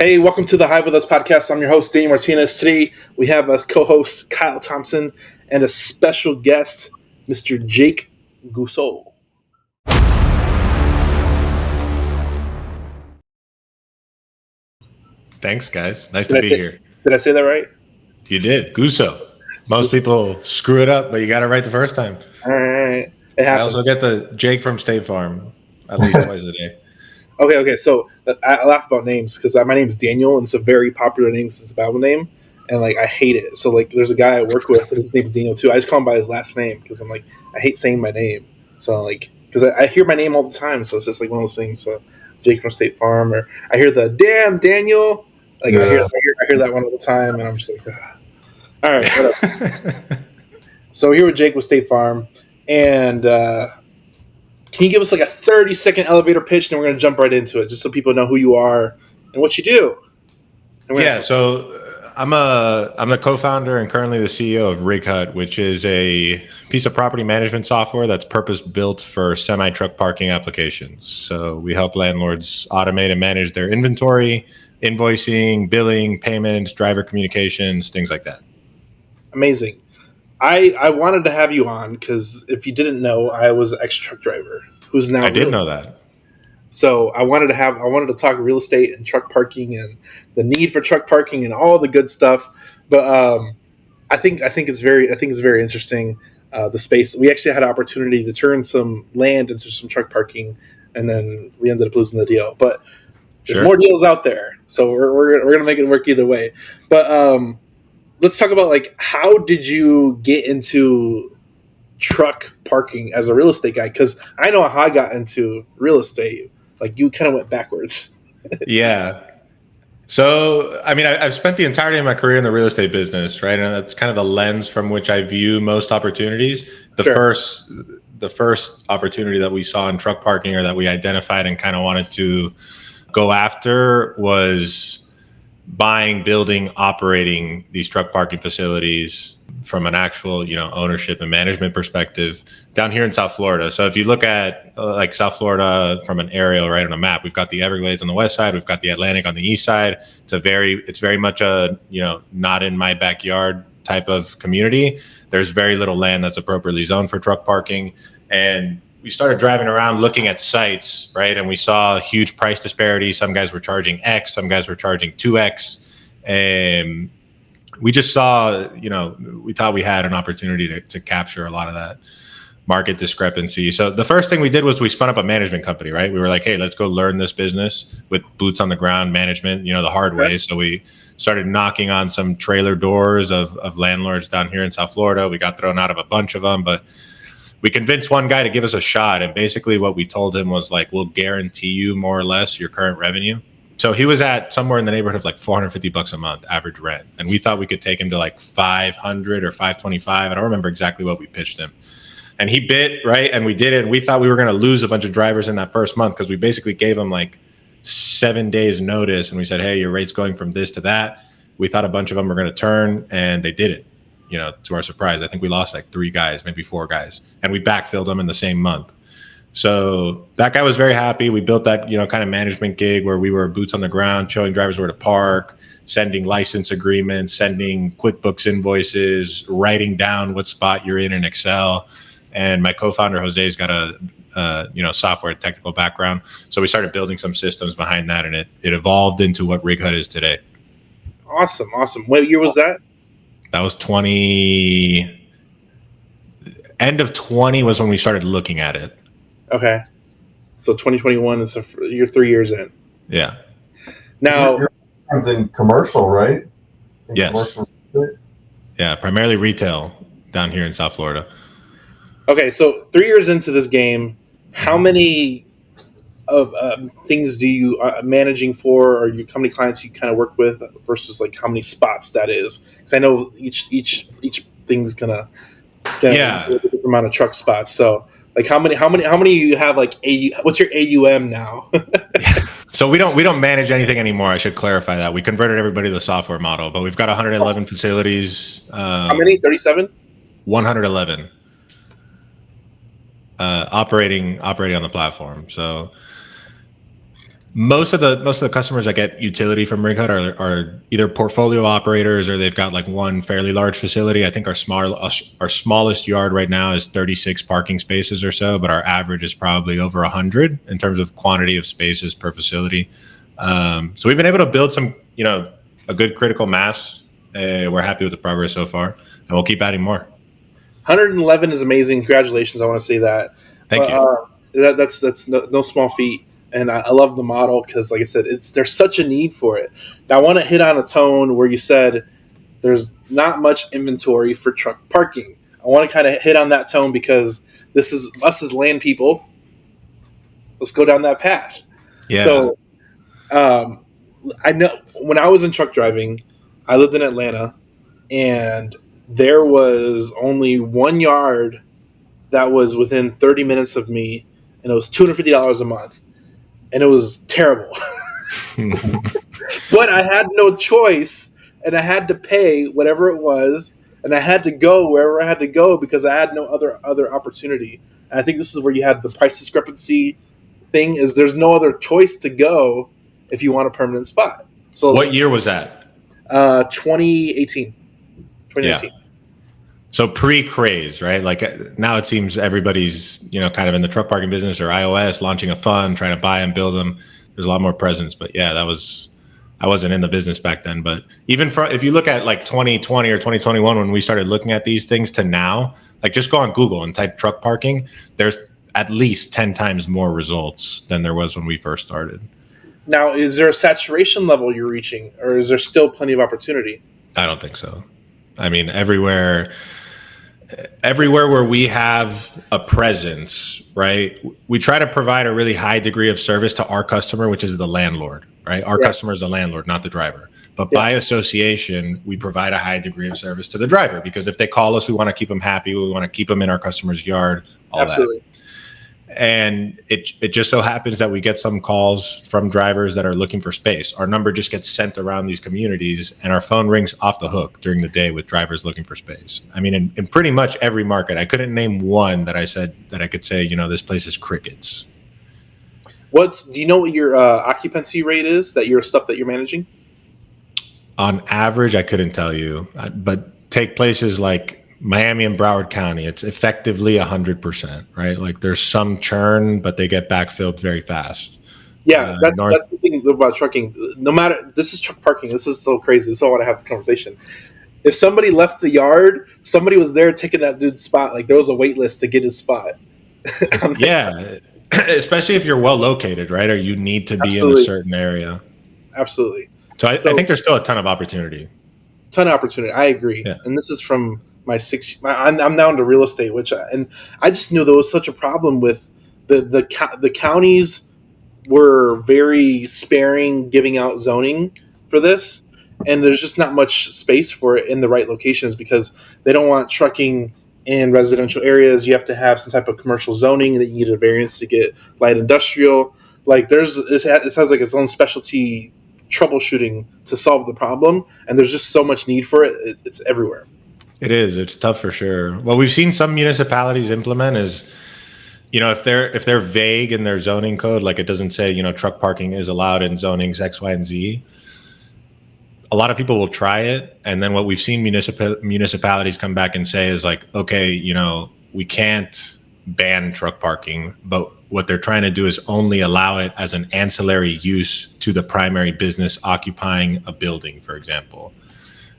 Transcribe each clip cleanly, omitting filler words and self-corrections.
Hey, welcome to the Hive with Us podcast. I'm your host, Daniel Martinez. Today, we have a co-host, Kyle Thompson, and a special guest, Mr. Jake Guso. Thanks, guys. Nice to be here. Did I say that right? You did. Guso. Most people screw it up, but you got it right the first time. All right. It I happens. also get the Jake from State Farm at least twice a day. Okay. So I laugh about names because my name's Daniel, and it's a very popular name because it's a Bible name, and I hate it. So there's a guy I work with, and his name's Daniel too. I just call him by his last name because I hate saying my name. So because I hear my name all the time, so it's just one of those things. So Jake from State Farm, or I hear the damn Daniel. I hear that one all the time, and I'm just like, ugh. All right, whatever. So we're here with Jake with State Farm, and can you give us a 30-second elevator pitch, and we're going to jump right into it, just so people know who you are and what you do. So I'm the co-founder and currently the CEO of Rig Hut, which is a piece of property management software that's purpose-built for semi-truck parking applications. So we help landlords automate and manage their inventory, invoicing, billing, payments, driver communications, things like that. Amazing. I wanted to have you on because if you didn't know, I was an ex-truck driver who's now. I did know that. So I wanted to talk real estate and truck parking and the need for truck parking and all the good stuff. But I think it's very interesting. The space, we actually had an opportunity to turn some land into some truck parking, and then we ended up losing the deal. But there's more deals out there, so we're gonna make it work either way. But let's talk about how did you get into truck parking as a real estate guy? Because I know how I got into real estate. You kind of went backwards. Yeah. So, I've spent the entirety of my career in the real estate business, right? And that's kind of the lens from which I view most opportunities. The first opportunity that we saw in truck parking, or that we identified and kind of wanted to go after, was buying, building, operating these truck parking facilities from an actual, ownership and management perspective down here in South Florida. So if you look at South Florida from an aerial, right, on a map, we've got the Everglades on the west side, we've got the Atlantic on the east side. It's very much a, not in my backyard type of community. There's very little land that's appropriately zoned for truck parking. And we started driving around looking at sites, right? And we saw a huge price disparity. Some guys were charging X, some guys were charging 2X. And we just saw, we thought we had an opportunity to capture a lot of that market discrepancy. So the first thing we did was we spun up a management company, right? We were like, hey, let's go learn this business with boots on the ground management, the hard way. So we started knocking on some trailer doors of landlords down here in South Florida. We got thrown out of a bunch of them, but we convinced one guy to give us a shot. And basically what we told him was we'll guarantee you more or less your current revenue. So he was at somewhere in the neighborhood of $450 a month average rent. And we thought we could take him to 500 or 525. I don't remember exactly what we pitched him. And he bit, right? And we did it. And we thought we were going to lose a bunch of drivers in that first month because we basically gave him 7 days notice. And we said, hey, your rate's going from this to that. We thought a bunch of them were going to turn, and they didn't, to our surprise. I think we lost 3 guys, maybe 4 guys. And we backfilled them in the same month. So that guy was very happy. We built that, kind of management gig where we were boots on the ground, showing drivers where to park, sending license agreements, sending QuickBooks invoices, writing down what spot you're in Excel. And my co-founder, Jose's got a software and technical background. So we started building some systems behind that, and it evolved into what Rig Hut is today. Awesome. What year was that? That was end of 20 was when we started looking at it. Okay. So 2021 is you're 3 years in. Yeah. Now, you're in commercial, right? Yes. Commercial. Yeah, primarily retail down here in South Florida. Okay, so 3 years into this game, how many of things do you managing for, or how many clients you kind of work with versus how many spots that is? Because I know each thing's gonna get a different amount of truck spots. So how many you have what's your AUM now? So we don't manage anything anymore. I should clarify that. We converted everybody to the software model, but we've got 111 facilities. How many? 37? 111 operating on the platform. So Most of the customers that get utility from Rig Hut are either portfolio operators or they've got like one fairly large facility. I think our smallest yard right now is 36 parking spaces or so, but our average is probably over 100 in terms of quantity of spaces per facility. So we've been able to build some, a good critical mass. We're happy with the progress so far, and we'll keep adding more. 111 is amazing. Congratulations! I want to say that. Thank you. That's no small feat. And I love the model because, like I said, there's such a need for it. Now, I want to hit on a tone where you said there's not much inventory for truck parking. I want to kind of hit on that tone because this is us as land people. Let's go down that path. Yeah. So, I know when I was in truck driving, I lived in Atlanta, and there was only one yard that was within 30 minutes of me, and it was $250 a month. And it was terrible. But I had no choice, and I had to pay whatever it was, and I had to go wherever I had to go because I had no other opportunity. And I think this is where you had the price discrepancy thing, is there's no other choice to go if you want a permanent spot. So what year was that? 2018. Yeah. So pre-craze, right? Like now it seems everybody's, kind of in the truck parking business or iOS, launching a fund, trying to buy and build them. There's a lot more presence, but yeah, I wasn't in the business back then. But even if you look at like 2020 or 2021, when we started looking at these things to now, like just go on Google and type truck parking, there's at least 10 times more results than there was when we first started. Now, is there a saturation level you're reaching, or is there still plenty of opportunity? I don't think so. I mean, everywhere where we have a presence, right, we try to provide a really high degree of service to our customer, which is the landlord, right? Our customer is the landlord, not the driver. But by association, we provide a high degree of service to the driver, because if they call us, we want to keep them happy. We want to keep them in our customer's yard. Absolutely. That. And it just so happens that we get some calls from drivers that are looking for space. Our number just gets sent around these communities, and our phone rings off the hook during the day with drivers looking for space. I mean, in pretty much every market, I couldn't name one that I could say, this place is crickets. Do you know what your occupancy rate is, your stuff that you're managing? On average, I couldn't tell you, but take places like Miami and Broward County, it's effectively 100%, right? Like there's some churn, but they get backfilled very fast. Yeah, that's the thing about trucking. No matter, this is truck parking. This is so crazy. So I want to have this conversation. If somebody left the yard, somebody was there taking that dude's spot. Like there was a wait list to get his spot. Yeah, especially if you're well located, right? Or you need to be in a certain area. Absolutely. So I think there's still a ton of opportunity. I agree. Yeah. And this is from I'm now into real estate, I just knew there was such a problem with the counties were very sparing giving out zoning for this, and there's just not much space for it in the right locations because they don't want trucking in residential areas. You have to have some type of commercial zoning, and then you need a variance to get light industrial. Like it has like its own specialty troubleshooting to solve the problem, and there's just so much need for it. It's everywhere. It is. It's tough for sure. What we've seen some municipalities implement is, if they're vague in their zoning code, like it doesn't say, truck parking is allowed in zonings X, Y, and Z. A lot of people will try it, and then what we've seen municipalities come back and say is like, okay, we can't ban truck parking, but what they're trying to do is only allow it as an ancillary use to the primary business occupying a building, for example.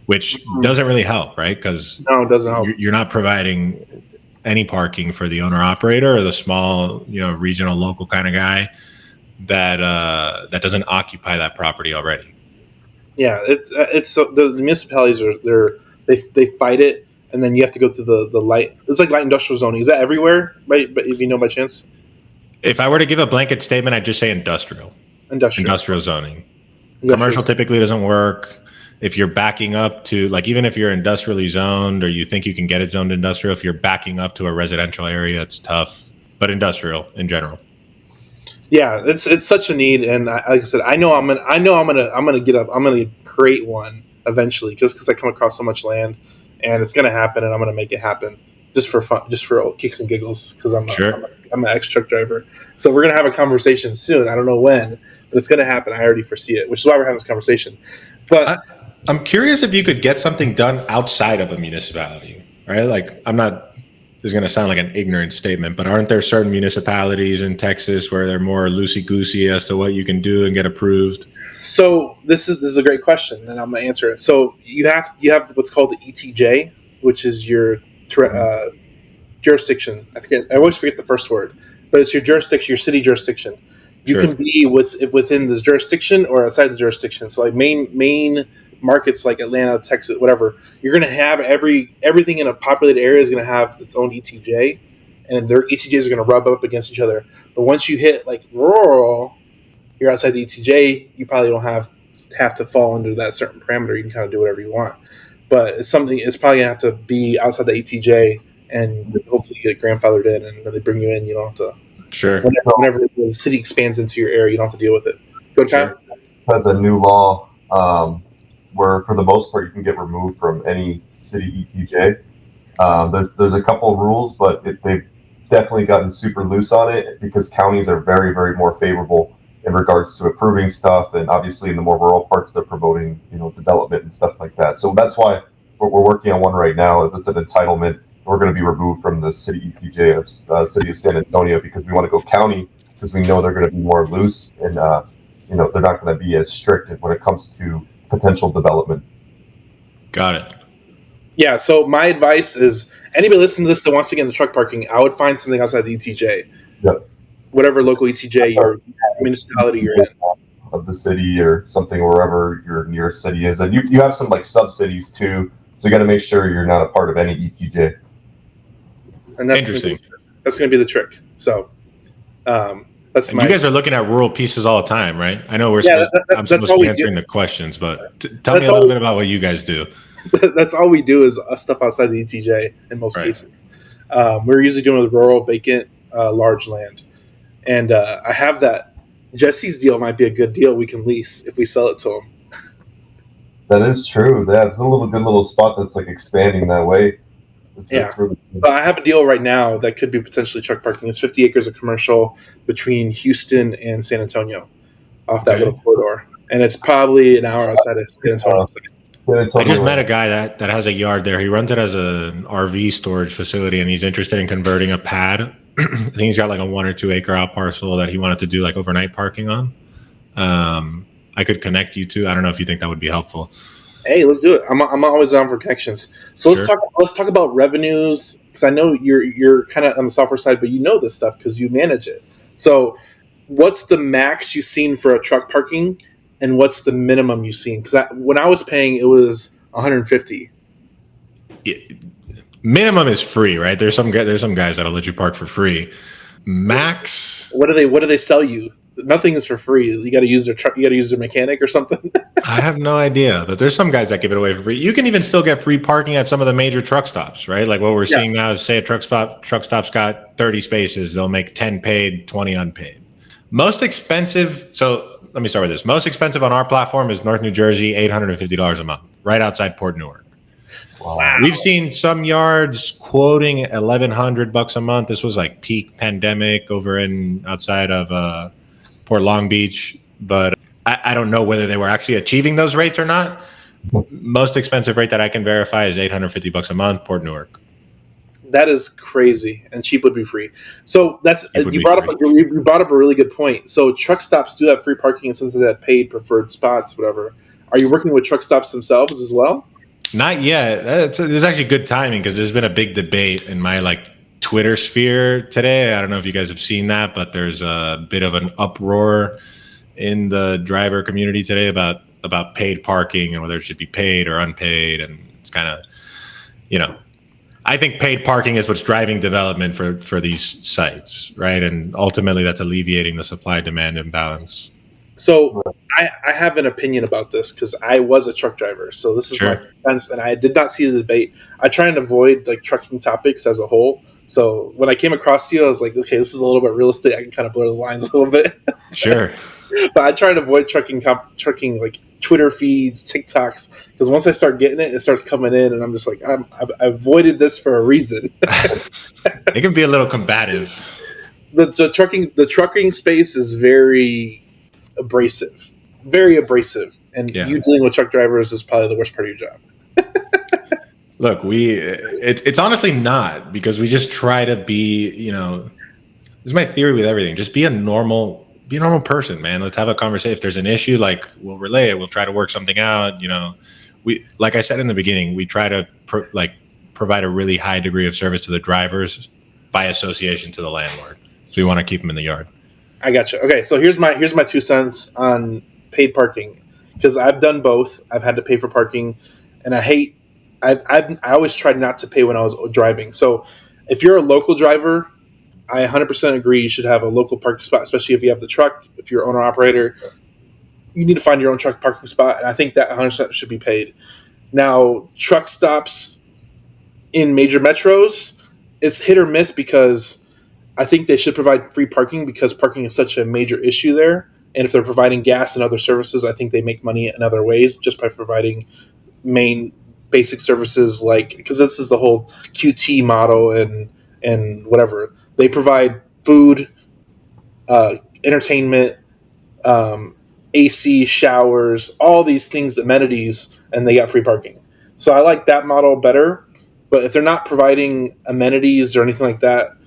Which doesn't really help, right? Because no, it doesn't help. You're not providing any parking for the owner operator or the small, regional local kind of guy that doesn't occupy that property already. Yeah, it's so the municipalities they fight it, and then you have to go through the light. It's like light industrial zoning. Is that everywhere? Right? But if you know by chance, if I were to give a blanket statement, I'd just say industrial zoning. Commercial typically doesn't work. If you're backing up to, like, even if you're industrially zoned or you think you can get it zoned industrial, if you're backing up to a residential area, it's tough. But industrial in general. Yeah, it's such a need, and like I said, I'm gonna create one eventually, just because I come across so much land, and it's gonna happen, and I'm gonna make it happen just for fun, just for kicks and giggles, because I'm an ex truck driver. So we're gonna have a conversation soon. I don't know when, but it's going to happen. I already foresee it, which is why we're having this conversation. But I'm curious if you could get something done outside of a municipality, right? Like, I'm not. This is going to sound like an ignorant statement, but aren't there certain municipalities in Texas where they're more loosey-goosey as to what you can do and get approved? So this is a great question, and I'm going to answer it. So you have what's called the ETJ, which is your jurisdiction. I always forget the first word, but it's your jurisdiction, your city jurisdiction. You can be within the jurisdiction or outside the jurisdiction. So like main markets like Atlanta, Texas, whatever, you're going to have everything in a populated area is going to have its own ETJ, and their ETJs are going to rub up against each other. But once you hit like rural, you're outside the ETJ, you probably don't have to fall under that certain parameter. You can kind of do whatever you want. But it's probably going to have to be outside the ETJ, and hopefully you get grandfathered in, and when they bring you in, you don't have to. Sure. Whenever the city expands into your area, you don't have to deal with it. Go ahead, Kyle. Has a new law where, for the most part, you can get removed from any city ETJ. There's a couple of rules, but they've definitely gotten super loose on it because counties are very, very more favorable in regards to approving stuff, and obviously in the more rural parts, they're promoting development and stuff like that. So that's why we're working on one right now. It's an entitlement. We're going to be removed from the city ETJ of city of San Antonio because we want to go county because we know they're going to be more loose and they're not going to be as strict when it comes to potential development. Got it. Yeah, so my advice is anybody listening to this that wants to get into truck parking, I would find something outside the ETJ. Yep. Whatever local ETJ your municipality you're in. Of the city or something, wherever your nearest city is. And you have some like sub-cities too, so you got to make sure you're not a part of any ETJ. And that's interesting. That's going to be the trick. So that's and you guys are looking at rural pieces all the time, right? I know I'm supposed to be answering the questions, but tell me a little bit about what you guys do. That's all we do is stuff outside the ETJ in most cases. We're usually doing with rural, vacant, large land. And I have that. Jesse's deal might be a good deal we can lease if we sell it to him. That is true. That's a good little spot that's like expanding that way. Yeah. So I have a deal right now that could be potentially truck parking. It's 50 acres of commercial between Houston and San Antonio off that little corridor. And it's probably an hour outside of San Antonio. I just met a guy that has a yard there. He runs it as an RV storage facility, and he's interested in converting a pad. I think he's got like a 1 or 2 acre out parcel that he wanted to do like overnight parking on. I could connect you to. I don't know if you think that would be helpful. Hey, let's do it. I'm always down for connections. So let's talk about revenues, because I know you're kind of on the software side, but you know this stuff because you manage it. So what's the max you've seen for a truck parking, and what's the minimum you've seen? Because when I was paying, it was $150. Minimum is free, right? There's some guys that'll let you park for free. Max. What do they sell you? Nothing is for free. You got to use their truck. You got to use their mechanic or something. I have no idea, but there's some guys that give it away for free. You can even still get free parking at some of the major truck stops, right? Like what we're seeing now is, say a truck stop's got 30 spaces. They'll make 10 paid, 20 unpaid. Most expensive. So let me start with this. Most expensive on our platform is North New Jersey, $850 a month, right outside Port Newark. Wow. We've seen some yards quoting $1,100 a month. This was like peak pandemic over outside of Port Long Beach, but I don't know whether they were actually achieving those rates or not. Most expensive rate that I can verify is $850 a month, Port Newark. That is crazy, and cheap would be free. So you brought up a really good point. So truck stops do have free parking, and since they have paid preferred spots, whatever. Are you working with truck stops themselves as well? Not yet. There's actually good timing because there's been a big debate in my Twitter sphere today. I don't know if you guys have seen that, but there's a bit of an uproar in the driver community today about paid parking and whether it should be paid or unpaid. And it's kind of, I think paid parking is what's driving development for these sites, right? And ultimately that's alleviating the supply-demand imbalance. So I have an opinion about this because I was a truck driver. So this is my expense, and I did not see the debate. I try and avoid trucking topics as a whole. So when I came across you, I was like, okay, this is a little bit realistic. I can kind of blur the lines a little bit. Sure. But I try to avoid trucking Twitter feeds, TikToks, because once I start getting it, it starts coming in, and I'm just like, I avoided this for a reason. It can be a little combative. The trucking space is very abrasive, very abrasive. And Yeah. you dealing with truck drivers is probably the worst part of your job. Look, it's honestly not, because we just try to be, this is my theory with everything. Just be a normal person, man. Let's have a conversation. If there's an issue, like, we'll relay it. We'll try to work something out. We, like I said in the beginning, we try to provide a really high degree of service to the drivers by association to the landlord. So we want to keep them in the yard. I got you. Okay, so here's my 2 cents on paid parking, because I've done both. I've had to pay for parking, and I always tried not to pay when I was driving. So if you're a local driver, I 100% agree you should have a local parking spot, especially if you have the truck. If you're owner operator, you need to find your own truck parking spot, and I think that 100% should be paid. Now, truck stops in major metros, it's hit or miss, because I think they should provide free parking, because parking is such a major issue there. And if they're providing gas and other services, I think they make money in other ways just by providing main basic services, like, because this is the whole QT model and whatever. They provide food, entertainment, AC, showers, all these things, amenities, and they got free parking. So I like that model better. But if they're not providing amenities or anything like that,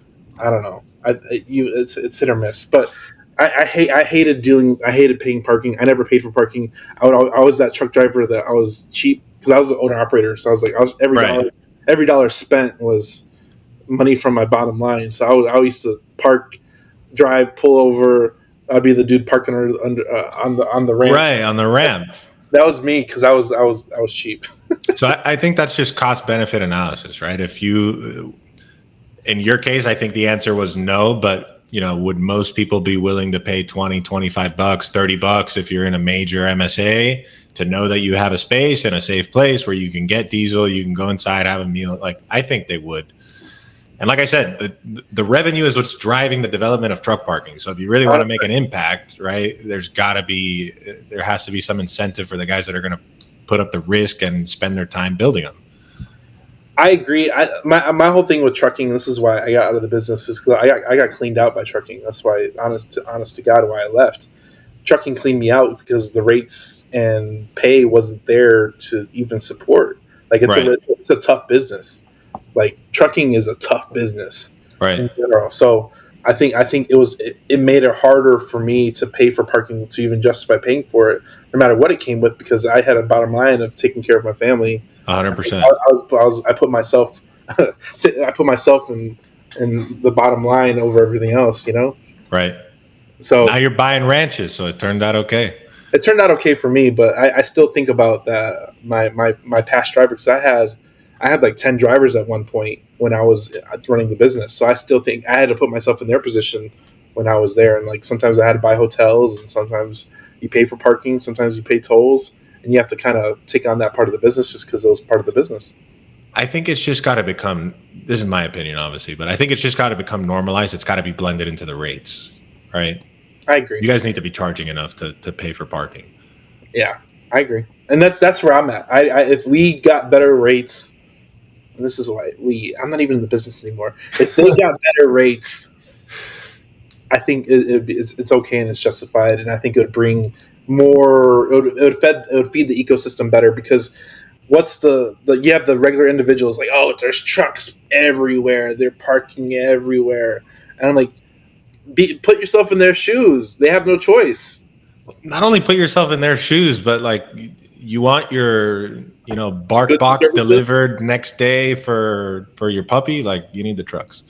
I don't know. It's hit or miss. But I hated paying parking. I never paid for parking. I was that truck driver that I was cheap, because I was an owner operator. So I was like, every dollar spent was money from my bottom line. So I used to park, drive, pull over. I'd be the dude parked on the ramp. Right, on the ramp. That was me, because I was cheap. So I think that's just cost benefit analysis, right? If you, in your case, I think the answer was no, but would most people be willing to pay $20, $25, $30 if you're in a major MSA to know that you have a space and a safe place where you can get diesel, you can go inside, have a meal? Like, I think they would. And like I said, the revenue is what's driving the development of truck parking. So if you really want to make an impact, right, there has to be some incentive for the guys that are going to put up the risk and spend their time building them. I agree. My whole thing with trucking, this is why I got out of the business, is because I got cleaned out by trucking. That's why, honest to God, why I left. Trucking cleaned me out, because the rates and pay wasn't there to even support. Like, it's a tough business. Like, trucking is a tough business, right, in general. So I think it made it harder for me to pay for parking, to even justify paying for it, no matter what it came with, because I had a bottom line of taking care of my family. 100%. I put myself in the bottom line over everything else, Right. So now you're buying ranches, so it turned out okay. It turned out okay for me, but I still think about that my past driver, because I had like 10 drivers at one point when I was running the business. So I still think I had to put myself in their position when I was there, and like sometimes I had to buy hotels, and sometimes you pay for parking, sometimes you pay tolls. And you have to kind of take on that part of the business just because it was part of the business. I think it's just got to become, this is my opinion, obviously, but I think it's just got to become normalized. It's got to be blended into the rates, right? I agree. You guys need to be charging enough to pay for parking. Yeah, I agree. And that's where I'm at. If we got better rates, and this is why I'm not even in the business anymore. If they got better rates, I think it's okay and it's justified. And I think it would bring more, it would feed the ecosystem better, because what's you have the regular individuals like, oh, there's trucks everywhere, they're parking everywhere, and I'm like, put yourself in their shoes. They have no choice. Not only put yourself in their shoes, but like, you want your bark Goods box delivered next day for your puppy, like, you need the trucks.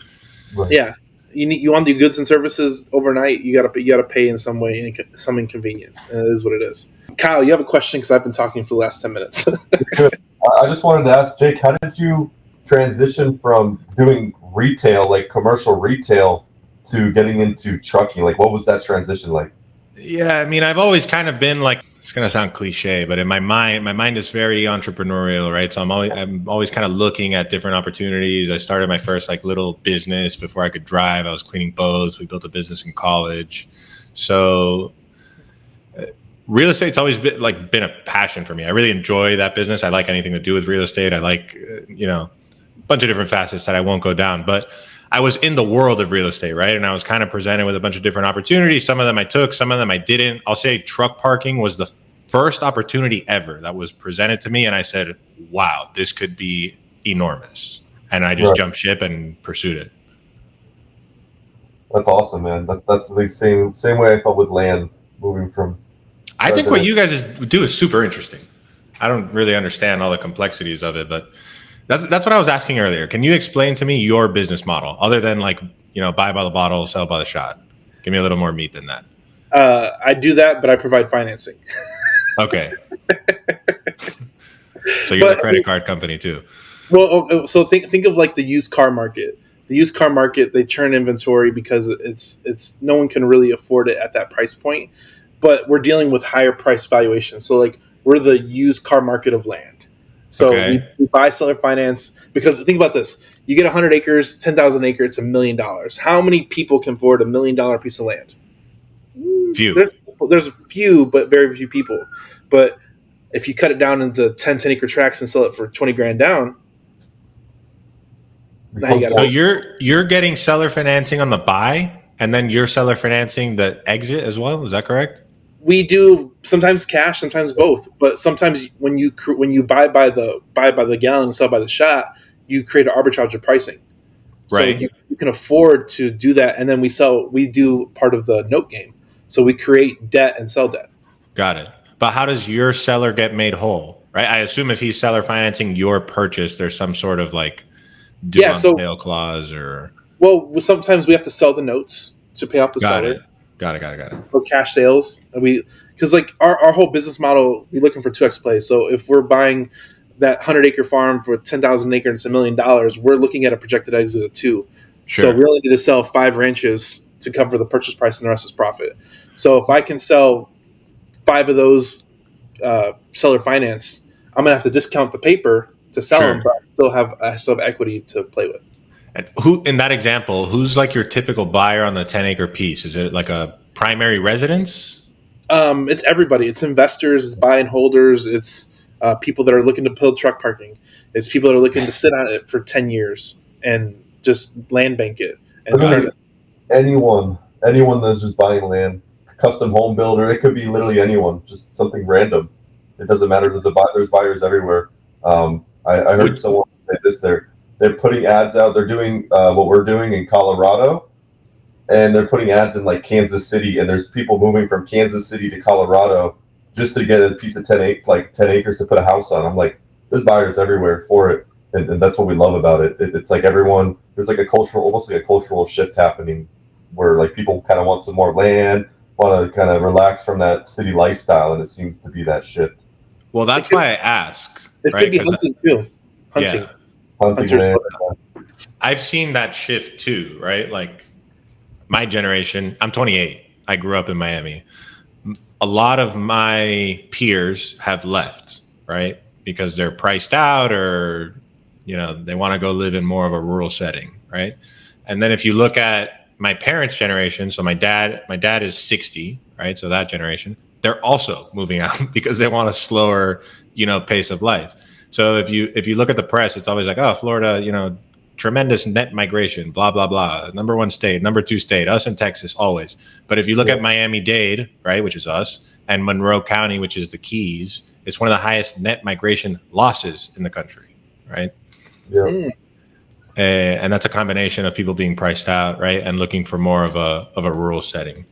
Right. Yeah. You want the goods and services overnight, you gotta pay in some way, some inconvenience, and it is what it is. Kyle, you have a question, because I've been talking for the last 10 minutes. I just wanted to ask Jake, how did you transition from doing retail, like commercial retail, to getting into trucking? Like, what was that transition like? Yeah, I mean, I've always kind of been like, it's gonna sound cliche, but in my mind is very entrepreneurial, right? So I'm always kind of looking at different opportunities. I started my first like little business before I could drive. I was cleaning boats. We built a business in college. So real estate's always been a passion for me. I really enjoy that business. I like anything to do with real estate. I like a bunch of different facets that I won't go down, but I was in the world of real estate, right? And I was kind of presented with a bunch of different opportunities. Some of them I took, some of them I didn't. I'll say truck parking was the first opportunity ever that was presented to me. And I said, wow, this could be enormous. And I just jumped ship and pursued it. That's awesome, man. That's the same way I felt with land moving from. I think what you guys do is super interesting. I don't really understand all the complexities of it, but that's what I was asking earlier. Can you explain to me your business model other than like, buy by the bottle, sell by the shot? Give me a little more meat than that. I do that, but I provide financing. Okay. So you're a credit card company too. Well, so think of like the used car market. The used car market, they churn inventory because it's no one can really afford it at that price point. But we're dealing with higher price valuations. So like we're the used car market of land. So we buy, seller finance, because think about this. You get 100 acres, 10,000 acres, it's $1 million. How many people can afford $1 million piece of land? Few. There's few, but very few people. But if you cut it down into 10 acre tracts and sell it for 20 grand down, now you got. So you're getting seller financing on the buy, and then you're seller financing the exit as well. Is that correct? We do sometimes cash, sometimes both. But sometimes when you buy by the gallon and sell by the shot, you create an arbitrage of pricing. Right. So you can afford to do that, and then we do part of the note game. So we create debt and sell debt. Got it. But how does your seller get made whole? Right. I assume if he's seller financing your purchase, there's some sort of like due on sale clause or. Well, sometimes we have to sell the notes to pay off the seller. Got it. For cash sales, because like our whole business model, we're looking for 2x plays. So if we're buying that 100-acre farm for 10,000 acres, and $1 million, we're looking at a projected exit of 2. Sure. So we only need to sell 5 ranches to cover the purchase price, and the rest is profit. So if I can sell 5 of those seller finance, I'm gonna have to discount the paper to sell them, but I still have equity to play with. And who, in that example, who's like your typical buyer on the 10-acre piece? Is it like a primary residence? It's everybody. It's investors, it's buy and holders. It's people that are looking to build truck parking. It's people that are looking to sit on it for 10 years and just land bank it. And turn it. Anyone that's just buying land, custom home builder, it could be literally anyone, just something random. It doesn't matter. There's buyers everywhere. I heard someone say this. They're putting ads out. They're doing what we're doing in Colorado, and they're putting ads in like Kansas City. And there's people moving from Kansas City to Colorado just to get a piece of 10 acres to put a house on. I'm like, there's buyers everywhere for it, and that's what we love about it. It's like everyone. There's like almost like a cultural shift happening, where like people kind of want some more land, want to kind of relax from that city lifestyle, and it seems to be that shift. Well, that's why I ask. This could be hunting too. Hunting. Yeah. Hunting. I've seen that shift too, right? Like my generation, I'm 28. I grew up in Miami. A lot of my peers have left, right? Because they're priced out or, they want to go live in more of a rural setting, right? And then if you look at my parents' generation, so my dad is 60, right? So that generation, they're also moving out because they want a slower, pace of life. So if you look at the press, it's always like, oh, Florida, tremendous net migration, blah, blah, blah. Number 1 state, number 2 state, us in Texas, always. But if you look at Miami-Dade, right, which is us, and Monroe County, which is the Keys, it's one of the highest net migration losses in the country, right? Yeah. And that's a combination of people being priced out, right, and looking for more of a rural setting.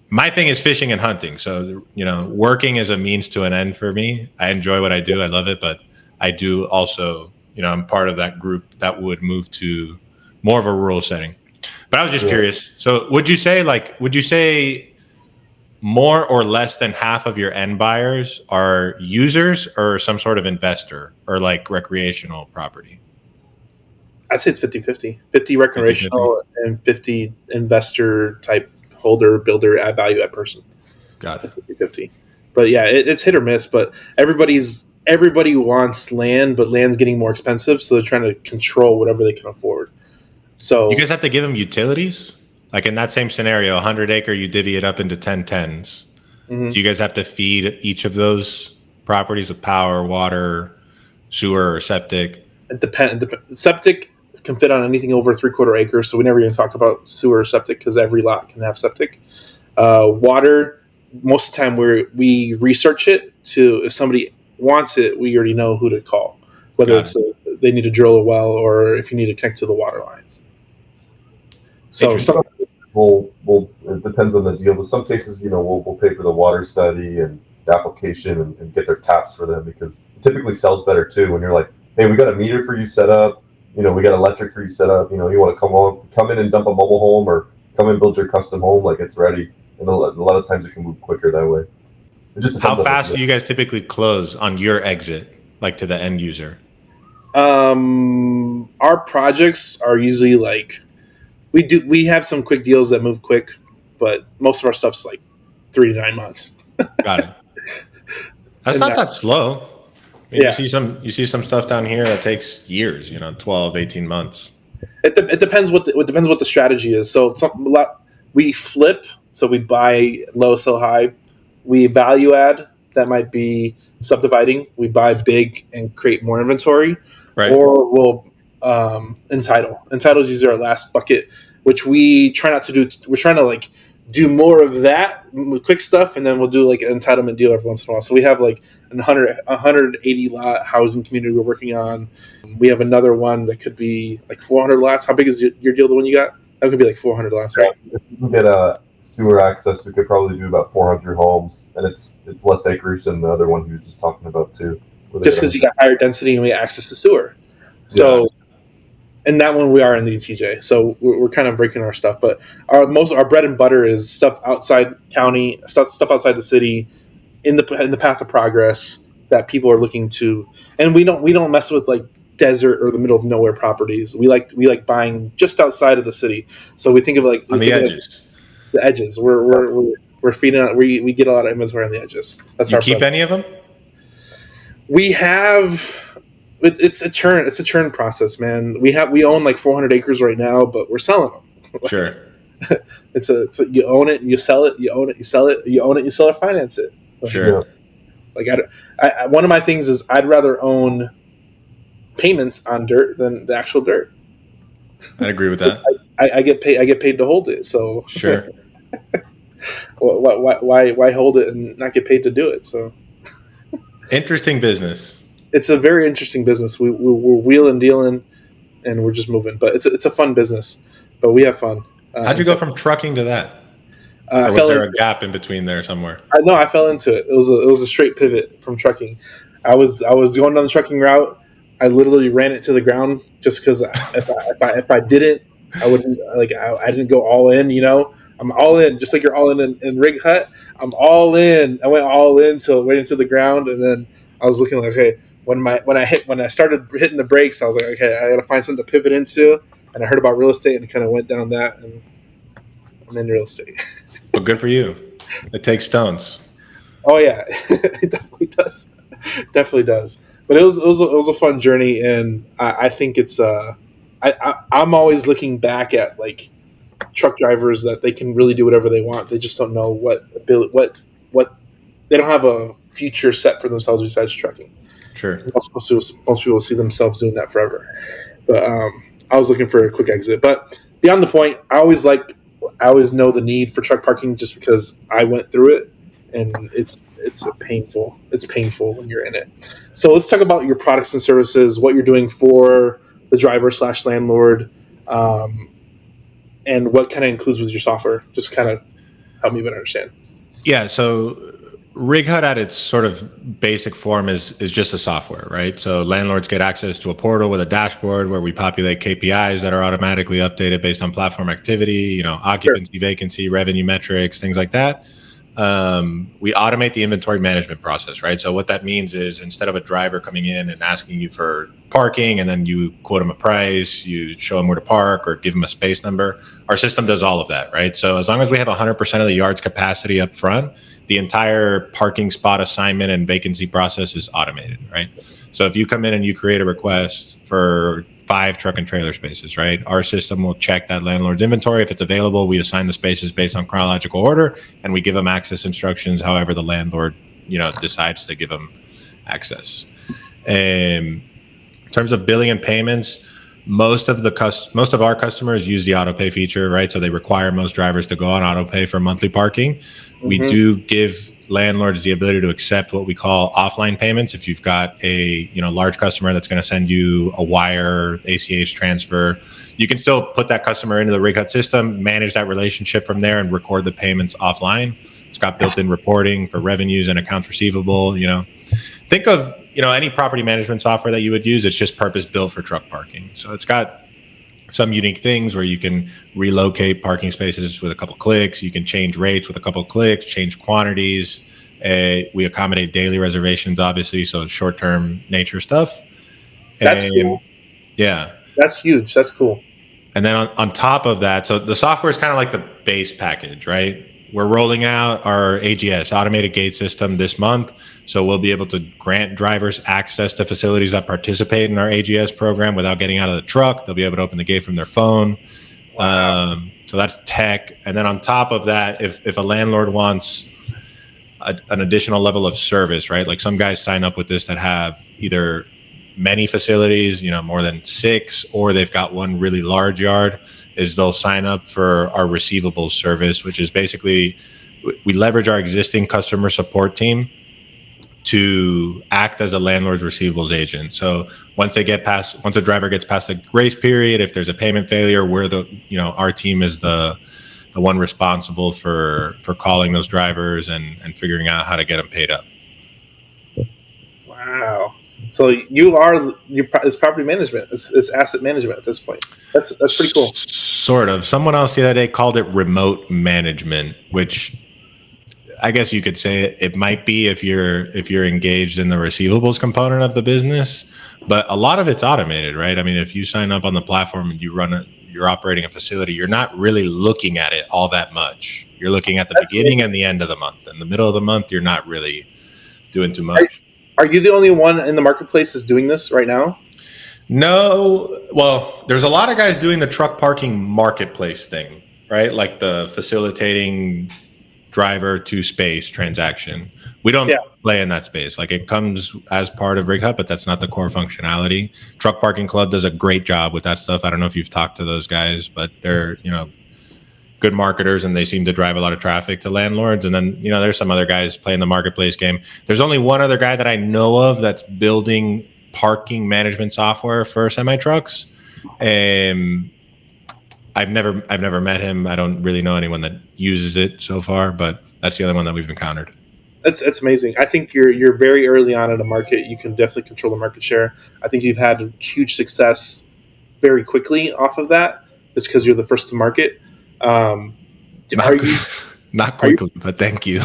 My thing is fishing and hunting. So, working is a means to an end for me. I enjoy what I do. I love it. But I do also, I'm part of that group that would move to more of a rural setting. But I was just curious. So would you say more or less than half of your end buyers are users or some sort of investor or like recreational property? I'd say it's 50-50. 50 recreational 50-50. And 50 investor type holder, builder, add value, add person. Got it. 50-50. But yeah, it's hit or miss. But everybody wants land, but land's getting more expensive, so they're trying to control whatever they can afford. So you guys have to give them utilities? Like in that same scenario, 100 acre, you divvy it up into 10 tens. Mm-hmm. Do you guys have to feed each of those properties with power, water, sewer, or septic? It depends. Septic can fit on anything over 3/4 acres. So we never even talk about sewer or septic because every lot can have septic. Water, most of the time we research it to, if somebody wants it, we already know who to call, whether they need to drill a well or if you need to connect to the water line. So it depends on the deal. But some cases, we'll pay for the water study and the application and get their taps for them, because it typically sells better too when you're like, hey, we got a meter for you set up. We got electric for you set up. You want to come in and dump a mobile home, or come and build your custom home, like it's ready. And a lot of times it can move quicker that way. It just how fast do you guys typically close on your exit, like to the end user? Our projects are usually like, we have some quick deals that move quick, but most of our stuff's like 3 to 9 months. Got it. That's not that slow. I mean, yeah. You see some stuff down here that takes years, 12, 18 months. It depends what the strategy is. So we flip, so we buy low, sell high. We value add, that might be subdividing. We buy big and create more inventory, right? Or we'll entitle. Entitle is usually our last bucket, which we try not to do. We're trying to do more of that quick stuff, and then we'll do like an entitlement deal every once in a while. So we have like 180 lot housing community we're working on. We have another one that could be like 400 lots. How big is your deal, the one you got? That could be like 400 lots, right? If you can get a sewer access, we could probably do about 400 homes, and it's less acreage than the other one he was just talking about too. Just because you got higher density and we have access to sewer. So, and that one we are in the ETJ, so we're kind of breaking our stuff. But our bread and butter is stuff outside county, stuff outside the city, in the path of progress that people are looking to. And we don't mess with like desert or the middle of nowhere properties. We like buying just outside of the city. So we think of like on the edges. The edges. We're feeding out. We get a lot of inventory on the edges. That's you keep any of them? We have. It's a churn process, man. We own like 400 acres right now, but we're selling them. Sure. it's a you own it, you sell it, you own it, you sell it, you own it, you sell it, finance it. Sure. Like I one of my things is I'd rather own payments on dirt than the actual dirt. I'd agree with that. I get paid to hold it, so sure. why hold it and not get paid to do it? So interesting business. It's a very interesting business. We're wheeling, dealing, and we're just moving. But it's a fun business. But we have fun. How'd you go from trucking to that? Or was there a gap in between there somewhere? I fell into it. It was a straight pivot from trucking. I was going down the trucking route. I literally ran it to the ground just because if I didn't, I wouldn't I didn't go all in. I'm all in, just like you're all in Rig Hut. I'm all in. I went all in till right into the ground, and then I was looking like, okay. When I started hitting the brakes, I was like, okay, I got to find something to pivot into. And I heard about real estate and kind of went down that, and I'm in real estate. Well, good for you. It takes stones. Oh yeah, it definitely does. Definitely does. But it was a fun journey, and I think it's I'm always looking back at like truck drivers that they can really do whatever they want. They just don't know what they don't have a future set for themselves besides trucking. Sure. Most people see themselves doing that forever. But I was looking for a quick exit. But beyond the point, I always know the need for truck parking just because I went through it, and it's painful. It's painful when you're in it. So let's talk about your products and services, what you're doing for the driver/landlord, and what kind of includes with your software. Just kind of help me better understand. Yeah. So Rig Hut at its sort of basic form is just a software, right? So landlords get access to a portal with a dashboard where we populate KPIs that are automatically updated based on platform activity, occupancy, vacancy, revenue metrics, things like that. We automate the inventory management process, right? So what that means is instead of a driver coming in and asking you for parking and then you quote them a price, you show them where to park or give them a space number, our system does all of that, right? So as long as we have 100% of the yard's capacity up front, the entire parking spot assignment and vacancy process is automated, right? So if you come in and you create a request for 5 truck and trailer spaces, right? Our system will check that landlord's inventory. If it's available, we assign the spaces based on chronological order, and we give them access instructions however the landlord, decides to give them access. In terms of billing and payments, most of our customers use the auto pay feature, right? So they require most drivers to go on auto pay for monthly parking. Mm-hmm. We do give landlords the ability to accept what we call offline payments. If you've got a large customer that's going to send you a wire, ACH transfer, you can still put that customer into the Rig Hut system, manage that relationship from there, and record the payments offline. It's got built-in reporting for revenues and accounts receivable. Think of any property management software that you would use. It's just purpose built for truck parking. So it's got some unique things where you can relocate parking spaces with a couple clicks. You can change rates with a couple clicks, change quantities. We accommodate daily reservations, obviously, so short-term nature stuff. That's cool. Yeah. That's huge. That's cool. And then on top of that, so the software is kind of like the base package, right? We're rolling out our AGS, automated gate system, this month. So we'll be able to grant drivers access to facilities that participate in our AGS program without getting out of the truck. They'll be able to open the gate from their phone. Wow. So that's tech. And then on top of that, if a landlord wants an additional level of service, right? Like some guys sign up with this that have either many facilities, more than 6, or they've got one really large yard, is they'll sign up for our receivables service, which is basically we leverage our existing customer support team to act as a landlord's receivables agent. So once a driver gets past the grace period, if there's a payment failure, our team is the one responsible for calling those drivers and figuring out how to get them paid up. Wow. So it's property management. It's asset management at this point. That's pretty cool. Sort of. Someone else the other day called it remote management, which I guess you could say it might be if you're engaged in the receivables component of the business, but a lot of it's automated, right? I mean, if you sign up on the platform and you're operating a facility, you're not really looking at it all that much. You're looking at the beginning and the end of the month. In the middle of the month, you're not really doing too much. Are you the only one in the marketplace that's doing this right now? No. Well, there's a lot of guys doing the truck parking marketplace thing, right? Like the facilitating driver to space transaction. We don't play in that space. Like it comes as part of Rig Hut, but that's not the core functionality. Truck Parking Club does a great job with that stuff. I don't know if you've talked to those guys, but they're, good marketers and they seem to drive a lot of traffic to landlords. And then, there's some other guys playing the marketplace game. There's only one other guy that I know of that's building parking management software for semi-trucks. I've never met him. I don't really know anyone that uses it so far, but that's the only one that we've encountered. That's amazing. I think you're very early on in the market. You can definitely control the market share. I think you've had huge success very quickly off of that, just because you're the first to market. Not quickly, but thank you.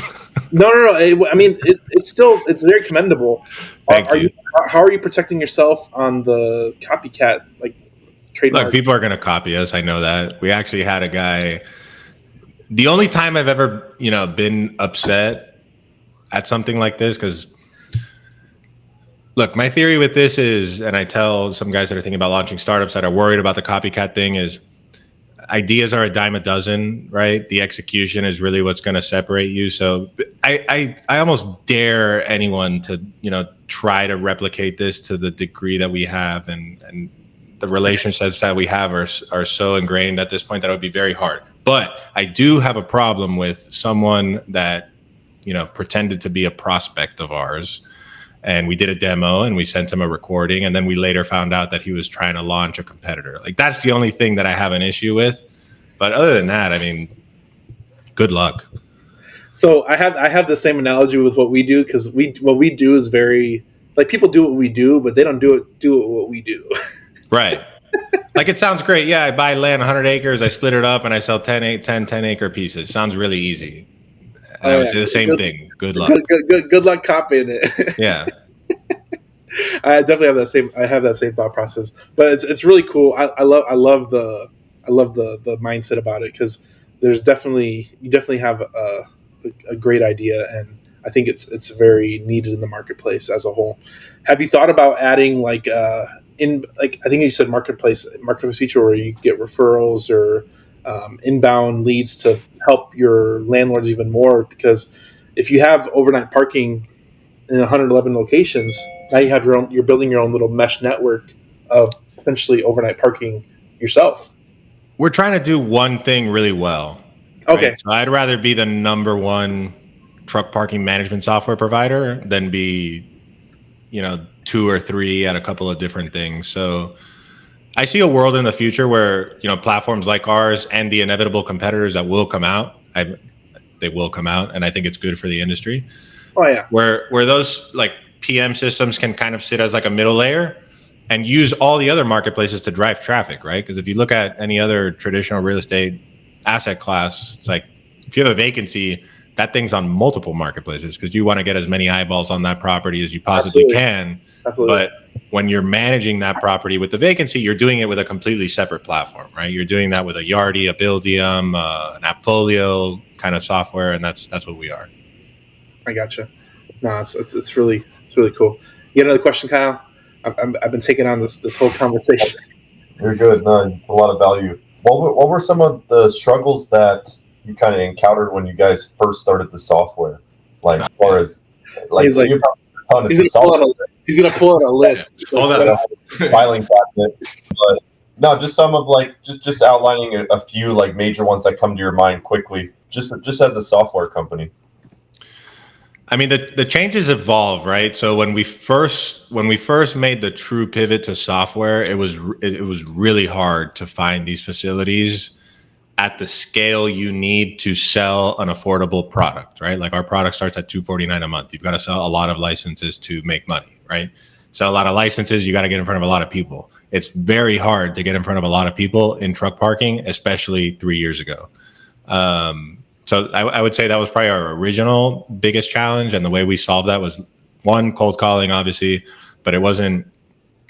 No. I mean, it's very commendable. Thank you. How are you protecting yourself on the copycat trademark? Look, people are going to copy us. I know that. We actually had a guy. The only time I've ever, been upset at something like this, because look, my theory with this is, and I tell some guys that are thinking about launching startups that are worried about the copycat thing, is ideas are a dime a dozen, right? The execution is really what's going to separate you. So I almost dare anyone to, try to replicate this to the degree that we have, and the relationships that we have are so ingrained at this point that it would be very hard. But I do have a problem with someone that, pretended to be a prospect of ours. And we did a demo and we sent him a recording. And then we later found out that he was trying to launch a competitor. Like, that's the only thing that I have an issue with. But other than that, I mean, good luck. So I have the same analogy with what we do, because what we do is very, like, people do what we do, but they don't do it what we do. Right. Like, it sounds great. Yeah, I buy land 100 acres, I split it up, and I sell 10 acre pieces. Sounds really easy. And I would say the same thing. Good luck. Good luck copying it. Yeah. I definitely have that same thought process. But it's really cool. I love the mindset about it, because you definitely have a great idea, and I think it's very needed in the marketplace as a whole. Have you thought about adding I think you said marketplace feature where you get referrals or inbound leads to help your landlords even more? Because if you have overnight parking in 111 locations, now you're building your own little mesh network of essentially overnight parking yourself. We're trying to do one thing really well. Okay. Right? So I'd rather be the number one truck parking management software provider than be, 2 or 3 at a couple of different things. So I see a world in the future where, platforms like ours and the inevitable competitors that will come out, they will come out, and I think it's good for the industry. Oh yeah. Where those like PM systems can kind of sit as like a middle layer and use all the other marketplaces to drive traffic, right? Because if you look at any other traditional real estate asset class, it's like if you have a vacancy, that thing's on multiple marketplaces because you want to get as many eyeballs on that property as you possibly can. Absolutely. But when you're managing that property with the vacancy, you're doing it with a completely separate platform, right? You're doing that with a Yardi, a Buildium, an Appfolio kind of software, and that's what we are. I gotcha. No, it's really cool. You got another question, Kyle? I've been taking on this whole conversation. You're good. No, it's a lot of value. What were some of the struggles that you kind of encountered when you guys first started the software? Like, as far as he's gonna pull out a list. Hold on. Filing cabinet. But no, just some of just outlining a few like major ones that come to your mind quickly, just as a software company. I mean, the changes evolve, right? So when we first made the true pivot to software, it was really hard to find these facilities at the scale you need to sell an affordable product, right? Like our product starts at $249 a month. You've got to sell a lot of licenses to make money, right? Sell a lot of licenses, you got to get in front of a lot of people. It's very hard to get in front of a lot of people in truck parking, especially 3 years ago. So I would say that was probably our original biggest challenge. And the way we solved that was, one, cold calling, obviously, but it wasn't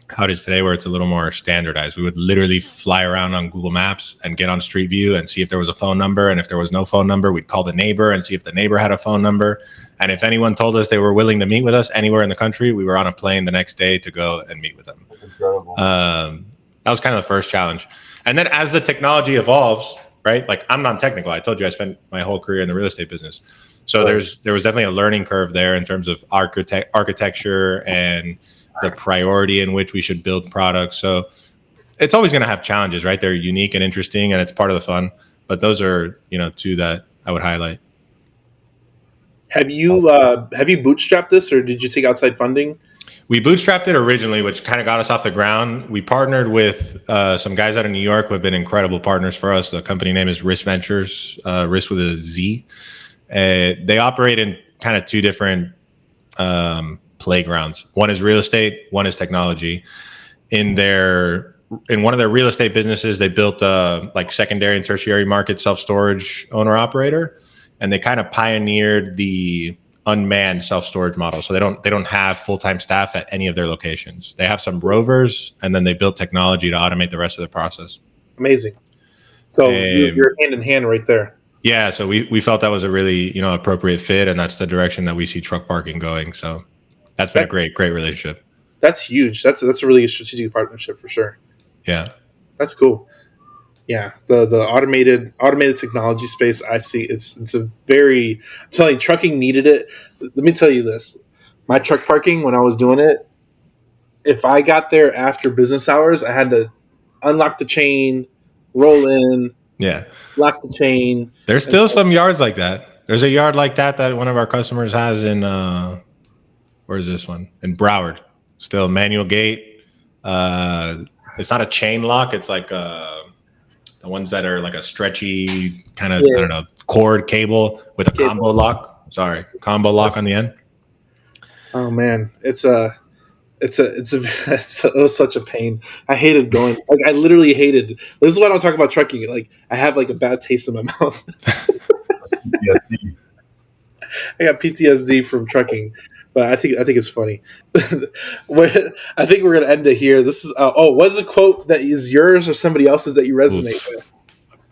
how it is today where it's a little more standardized. We would literally fly around on Google Maps and get on Street View and see if there was a phone number. And if there was no phone number, we'd call the neighbor and see if the neighbor had a phone number. And if anyone told us they were willing to meet with us anywhere in the country, we were on a plane the next day to go and meet with them. That was kind of the first challenge. And then as the technology evolves, right? Like I'm non-technical. I told you I spent my whole career in the real estate business. So there was definitely a learning curve there in terms of architecture and the priority in which we should build products. So it's always going to have challenges, right? They're unique and interesting and it's part of the fun, but those are, two that I would highlight. Have you bootstrapped this or did you take outside funding? We bootstrapped it originally, which kind of got us off the ground. We partnered with some guys out of New York who have been incredible partners for us. The company name is Risk Ventures, Risk with a Z. They operate in kind of two different playgrounds. One is real estate, one is technology. In one of their real estate businesses, they built like secondary and tertiary market self-storage owner-operator, and they kind of pioneered the unmanned self-storage model. So they don't have full-time staff at any of their locations. They have some rovers, and then they built technology to automate the rest of the process. Amazing. So you're hand in hand right there. Yeah. So we felt that was a really, appropriate fit, and that's the direction that we see truck parking going. So that's been a great relationship. That's huge. That's a really strategic partnership for sure. Yeah. That's cool. Yeah, the automated technology space, I see it's a very, I'm telling you, trucking needed it. Let me tell you this. My truck parking, when I was doing it, if I got there after business hours, I had to unlock the chain, roll in, lock the chain. There's still some yards like that. There's a yard like that one of our customers has in, where's this one? In Broward. Still manual gate. It's not a chain lock. It's like the ones that are like a stretchy kind of, I don't know, cord cable with a combo lock. Combo lock on the end. Oh man, it was such a pain. I hated going. Like I literally hated. This is why I don't talk about trucking. Like I have like a bad taste in my mouth. PTSD. I got PTSD from trucking, but I think it's funny. I think we're gonna end it here. This is what's a quote that is yours or somebody else's that you resonate with?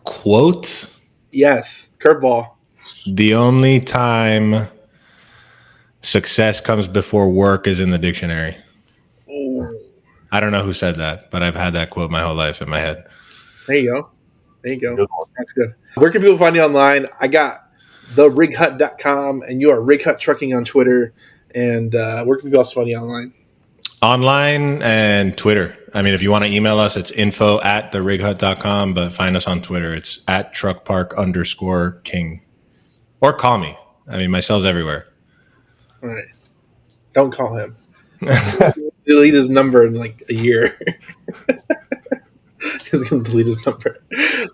Quote? Yes, curveball. The only time success comes before work is in the dictionary. Oh. I don't know who said that, but I've had that quote my whole life in my head. There you go. That's good. Where can people find you online? I got therighut.com and you are Rig Hut Trucking on Twitter. And where can people else find you online? Online and Twitter. I mean, if you want to email us, it's info@therighut.com, but find us on Twitter. It's @truckpark_king. Or call me. I mean, my cell's everywhere. All right. Don't call him. Delete his number in like a year. He's going to delete his number.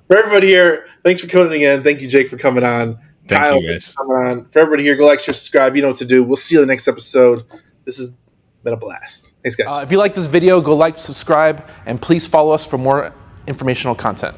For everybody here, thanks for coming in. Thank you, Jake, for coming on. Thank Kyle, you, guys. For coming on. For everybody here, go like, share, subscribe. You know what to do. We'll see you in the next episode. This has been a blast. Thanks, guys. If you like this video, go like, subscribe, and please follow us for more informational content.